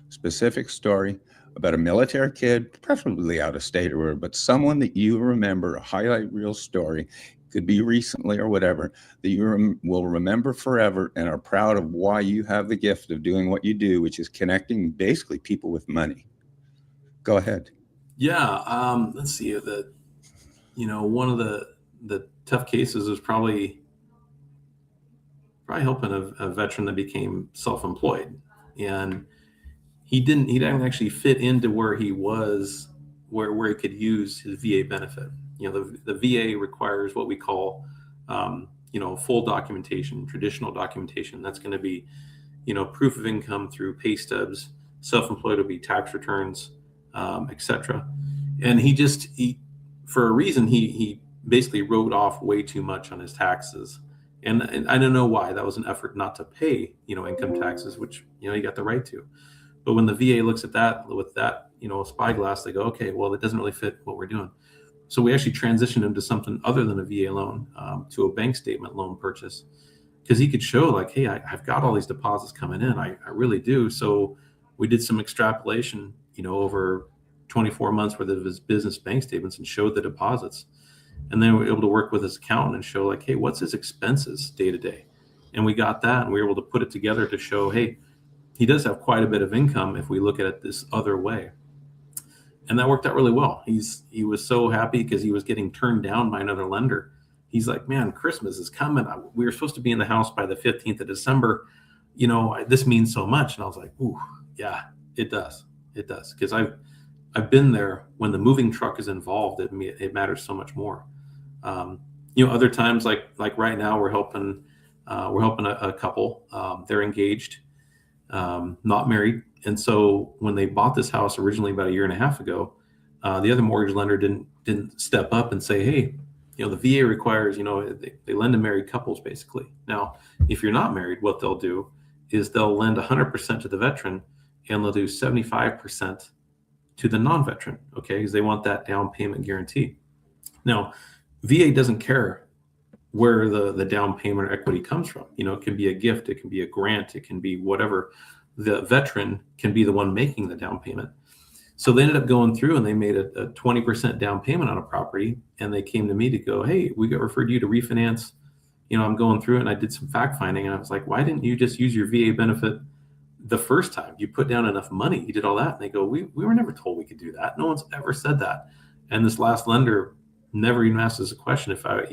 D: specific story about a military kid, preferably out of state or whatever, but someone that you remember, a highlight reel story, could be recently or whatever, that you will remember forever and are proud of why you have the gift of doing what you do, which is connecting basically people with money. Go ahead.
E: Yeah, let's see. One of the tough cases is probably helping a veteran that became self-employed, and he didn't actually fit into where he was, where he could use his VA benefit. The VA requires what we call, full documentation, traditional documentation. That's going to be, proof of income through pay stubs. Self-employed will be tax returns, etc. And he for a reason, he basically wrote off way too much on his taxes. And I don't know why. That was an effort not to pay, income taxes, which, you got the right to. But when the VA looks at that with that, spyglass, they go, okay, well, it doesn't really fit what we're doing. So we actually transitioned him to something other than a VA loan, to a bank statement loan purchase, because he could show like, hey, I've got all these deposits coming in. I really do. So we did some extrapolation, over 24 months worth of his business bank statements and showed the deposits. And then we were able to work with his accountant and show like, hey, what's his expenses day to day? And we got that, and we were able to put it together to show, hey, he does have quite a bit of income if we look at it this other way. And that worked out really well. He was so happy because he was getting turned down by another lender. He's like, man, Christmas is coming. We were supposed to be in the house by the 15th of December. This means so much. And I was like, ooh, yeah, it does. It does. Because I've been there when the moving truck is involved. It matters so much more. Other times, like right now, we're helping a couple. They're engaged, not married. And so when they bought this house originally about a year and a half ago, the other mortgage lender didn't step up and say, hey, the VA requires, they lend to married couples basically. Now, if you're not married, what they'll do is they'll lend 100% to the veteran and they'll do 75% to the non-veteran, okay? Because they want that down payment guarantee. Now, VA doesn't care where the down payment or equity comes from. It can be a gift, it can be a grant, it can be whatever. The veteran can be the one making the down payment. So they ended up going through and they made a 20% down payment on a property. And they came to me to go, hey, we got referred you to refinance. I'm going through it and I did some fact finding. And I was like, why didn't you just use your VA benefit the first time? You put down enough money, you did all that. And they go, we were never told we could do that. No one's ever said that. And this last lender never even asked us a question if I,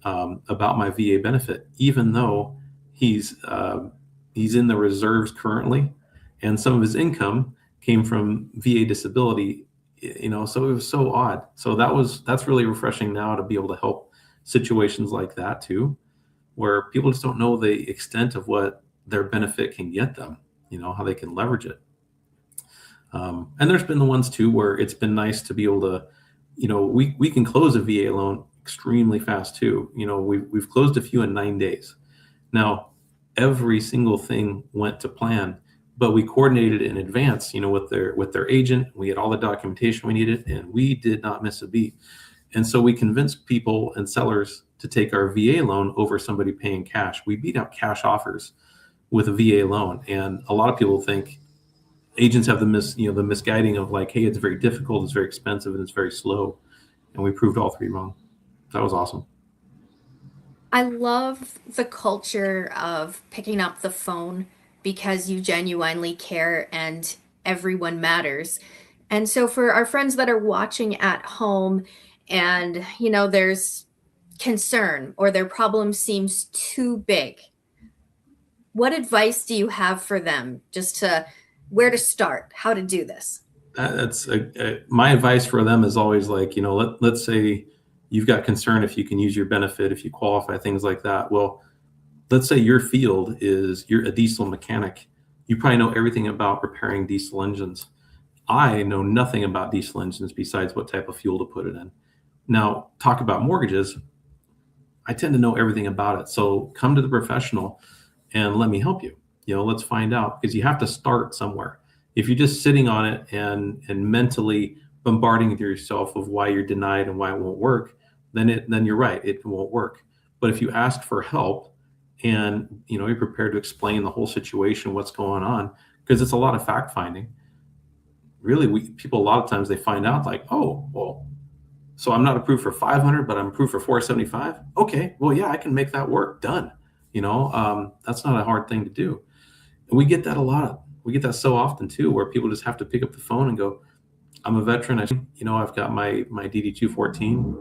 E: about my VA benefit, even though he's in the reserves currently, and some of his income came from VA disability, so it was so odd. So that's really refreshing now to be able to help situations like that too, where people just don't know the extent of what their benefit can get them, how they can leverage it. And there's been the ones too, where it's been nice to be able to, we can close a VA loan extremely fast too. We've closed a few in 9 days. Now, every single thing went to plan, but we coordinated in advance, with their agent. We had all the documentation we needed, and we did not miss a beat. And so we convinced people and sellers to take our VA loan over somebody paying cash. We beat out cash offers with a VA loan, and a lot of people think agents have the misguiding of like, hey, it's very difficult, it's very expensive, and it's very slow. And we proved all three wrong. That was awesome.
C: I love the culture of picking up the phone because you genuinely care and everyone matters. And so for our friends that are watching at home and, there's concern or their problem seems too big, what advice do you have for them just to where to start, how to do this?
E: That's my advice for them is always like, let's say you've got concern if you can use your benefit, if you qualify, things like that. Well, let's say your field is you're a diesel mechanic. You probably know everything about repairing diesel engines. I know nothing about diesel engines besides what type of fuel to put it in. Now, talk about mortgages. I tend to know everything about it. So come to the professional and let me help you. Let's find out, because you have to start somewhere. If you're just sitting on it and mentally bombarding yourself of why you're denied and why it won't work, then you're right, it won't work. But if you ask for help and you're prepared to explain the whole situation, what's going on, because it's a lot of fact finding. Really, people a lot of times they find out like, oh, well, so I'm not approved for 500, but I'm approved for 475. Okay, well, yeah, I can make that work. Done. That's not a hard thing to do. And we get that a lot. We get that so often too, where people just have to pick up the phone and go, I'm a veteran. I've got my DD 214.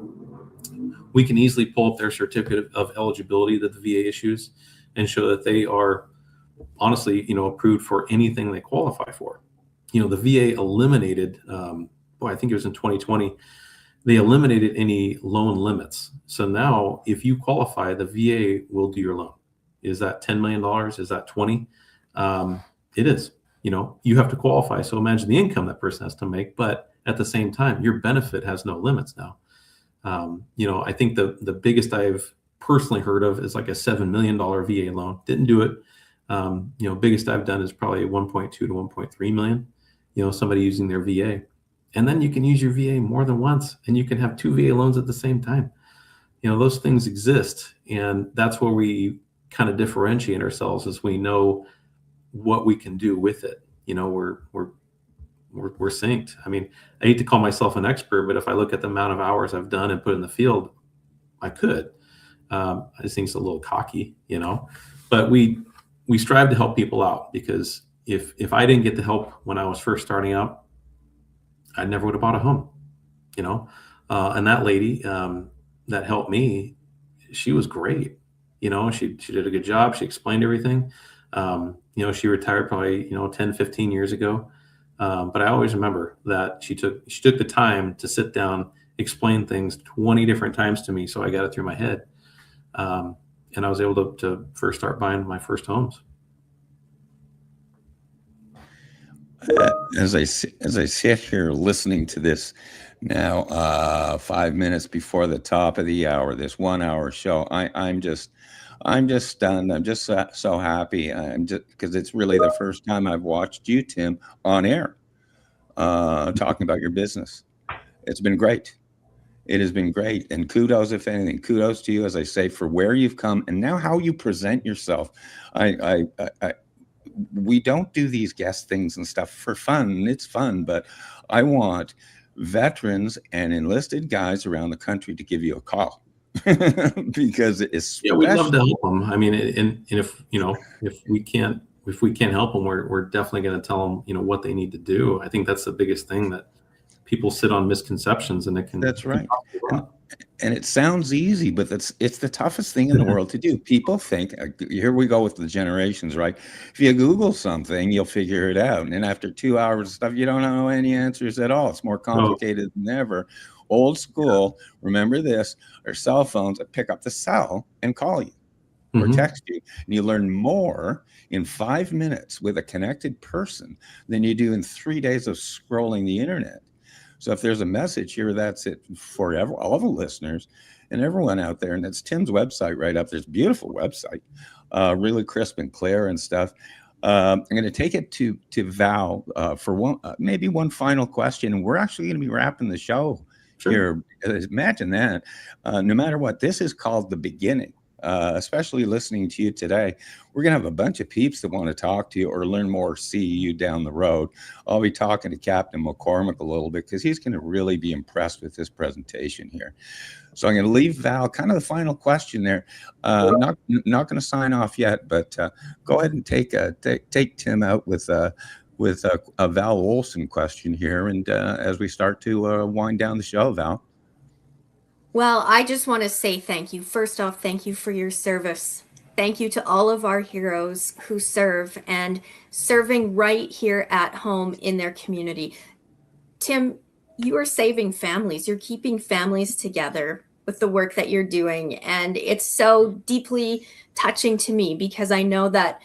E: We can easily pull up their certificate of eligibility that the VA issues and show that they are honestly, approved for anything they qualify for. The VA eliminated, I think it was in 2020, they eliminated any loan limits. So now if you qualify, the VA will do your loan. Is that $10 million? Is that 20? It is. You have to qualify. So imagine the income that person has to make, but at the same time, your benefit has no limits now. I think the biggest I've personally heard of is like a $7 million VA loan. Didn't do it. Biggest I've done is probably 1.2 to 1.3 million, somebody using their VA. And then you can use your VA more than once, and you can have two VA loans at the same time. Those things exist. And that's where we kind of differentiate ourselves, as we know what we can do with it. We're synced. I hate to call myself an expert, but if I look at the amount of hours I've done and put in the field, I could. I just think it's a little cocky, but we strive to help people out, because if I didn't get the help when I was first starting out, I never would have bought a home, and that lady that helped me, she was great. You know, she did a good job. She explained everything. You know, she retired probably, 10, 15 years ago. But I always remember that she took the time to sit down, explain things 20 different times to me, so I got it through my head. And I was able to first start buying my first homes.
D: As I sit here listening to this now, 5 minutes before the top of the hour, this 1 hour show, I'm just stunned. I'm just so happy. I'm just because it's really the first time I've watched you, Tim, on air, talking about your business. It's been great. It has been great. And kudos, if anything, kudos to you, as I say, for where you've come and now how you present yourself. We don't do these guest things and stuff for fun. It's fun, but I want veterans and enlisted guys around the country to give you a call because it's
E: we'd love to help them. I mean, and if we can't help them, we're definitely going to tell them what they need to do. I think that's the biggest thing, that people sit on misconceptions, and it can.
D: That's right. And it sounds easy, but it's the toughest thing in the world to do. People think, here we go with the generations, right? If you Google something, you'll figure it out. And after 2 hours of stuff, you don't know any answers at all. It's more complicated than ever. Old school, remember this, our cell phones pick up the cell and call you or text you. And you learn more in 5 minutes with a connected person than you do in 3 days of scrolling the internet. So if there's a message here, that's it for all the listeners and everyone out there. And it's Tim's website right up. There's a beautiful website, really crisp and clear and stuff. I'm going to take it to Val for maybe one final question. And we're actually going to be wrapping the show here. Imagine that. No matter what, this is called the beginning. Especially listening to you today, we're going to have a bunch of peeps that want to talk to you or learn more, see you down the road. I'll be talking to Captain McCormick a little bit because he's going to really be impressed with this presentation here. So I'm going to leave Val kind of the final question there. Not going to sign off yet, but go ahead and take Tim out with a Val Olson question here. And as we start to wind down the show, Val.
C: Well, I just want to say thank you. First off, thank you for your service. Thank you to all of our heroes who serve and serving right here at home in their community. Tim, you are saving families. You're keeping families together with the work that you're doing. And it's so deeply touching to me because I know that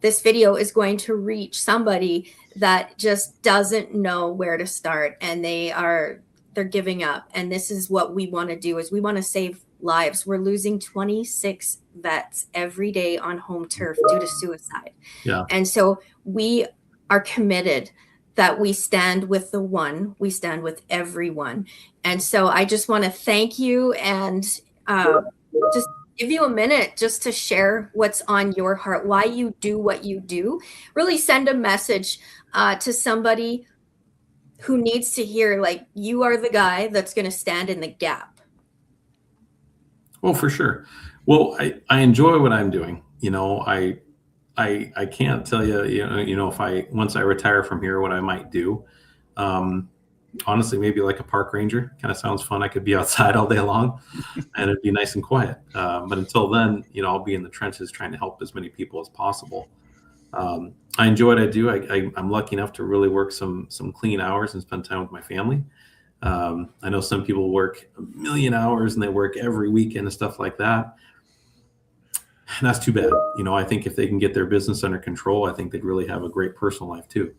C: this video is going to reach somebody that just doesn't know where to start, and they're giving up. And this is what we want to do, is we want to save lives. We're losing 26 vets every day on home turf due to suicide.
E: Yeah.
C: And so we are committed that we stand with the one, we stand with everyone. And so I just want to thank you and just give you a minute just to share what's on your heart, why you do what you do. Really send a message to somebody who needs to hear, like, you are the guy that's going to stand in the gap.
E: Well, for sure. Well, I enjoy what I'm doing. I can't tell you, if once I retire from here, what I might do. Honestly, maybe like a park ranger. Kind of sounds fun. I could be outside all day long and it'd be nice and quiet. But until then, I'll be in the trenches trying to help as many people as possible. I enjoy what I do. I'm lucky enough to really work some clean hours and spend time with my family. I know some people work 1 million hours and they work every weekend and stuff like that. And that's too bad. I think if they can get their business under control, I think they'd really have a great personal life too.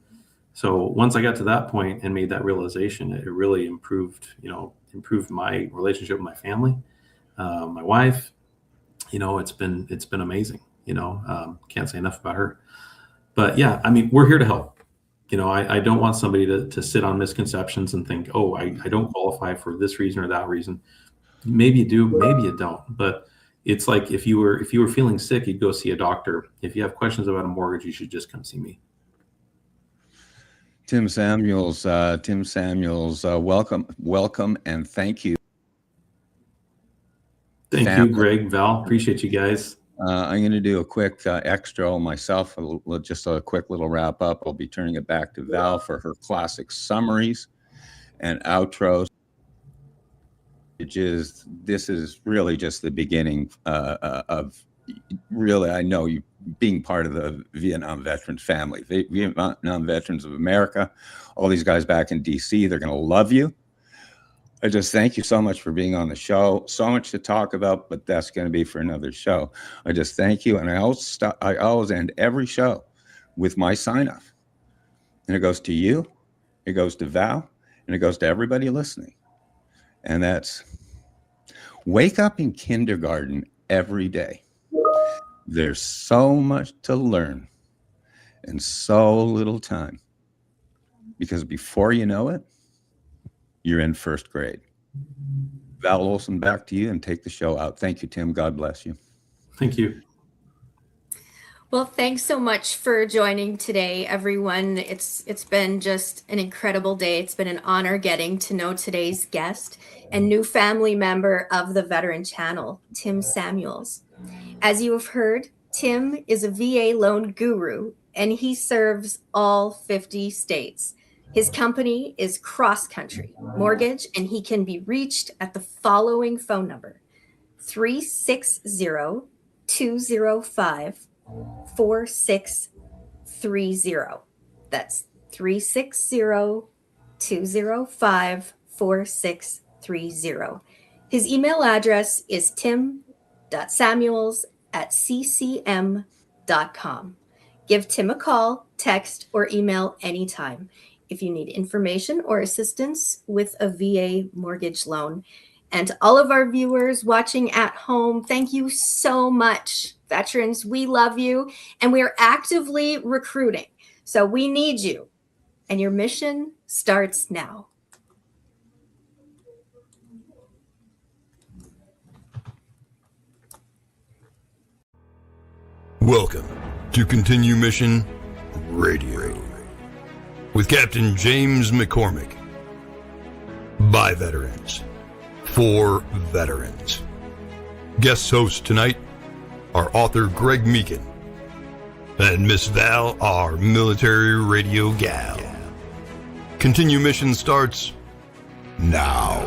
E: So once I got to that point and made that realization, it really improved my relationship with my family, my wife. It's been amazing. Can't say enough about her. But yeah, I mean, we're here to help. I don't want somebody to sit on misconceptions and think, oh, I don't qualify for this reason or that reason. Maybe you do, maybe you don't. But it's like if you were feeling sick, you'd go see a doctor. If you have questions about a mortgage, you should just come see me.
D: Tim Samuels, welcome, and thank you.
E: Thank you, Greg, Val. Appreciate you guys.
D: I'm going to do a quick extra myself, just a quick little wrap up. I'll be turning it back to Val for her classic summaries and outros. this is really just the beginning of really, I know you being part of the Vietnam Veterans family, Vietnam Veterans of America, all these guys back in DC, they're going to love you. I just thank you so much for being on the show. So much to talk about, but that's going to be for another show. I just thank you. And I always end every show with my sign off. And it goes to you, it goes to Val, and it goes to everybody listening. And that's wake up in kindergarten every day. There's so much to learn and so little time. Because before you know it, you're in first grade. Val Olson, back to you and take the show out. Thank you, Tim. God bless you.
E: Thank you.
C: Well, thanks so much for joining today, everyone. It's been just an incredible day. It's been an honor getting to know today's guest and new family member of the Veteran Channel, Tim Samuels. As you have heard, Tim is a VA loan guru, and he serves all 50 states. His company is Cross Country Mortgage, and he can be reached at the following phone number, 360-205-4630. That's 360-205-4630. His email address is tim.samuels@ccm.com. Give Tim a call, text, or email anytime if you need information or assistance with a VA mortgage loan. And to all of our viewers watching at home, thank you so much. Veterans, we love you, and we are actively recruiting. So we need you, and your mission starts now.
A: Welcome to Continue Mission Radio with Captain James McCormick. By veterans, for veterans. Guest hosts tonight are author Greg Meekin and Miss Val, our military radio gal. Continue Mission starts now.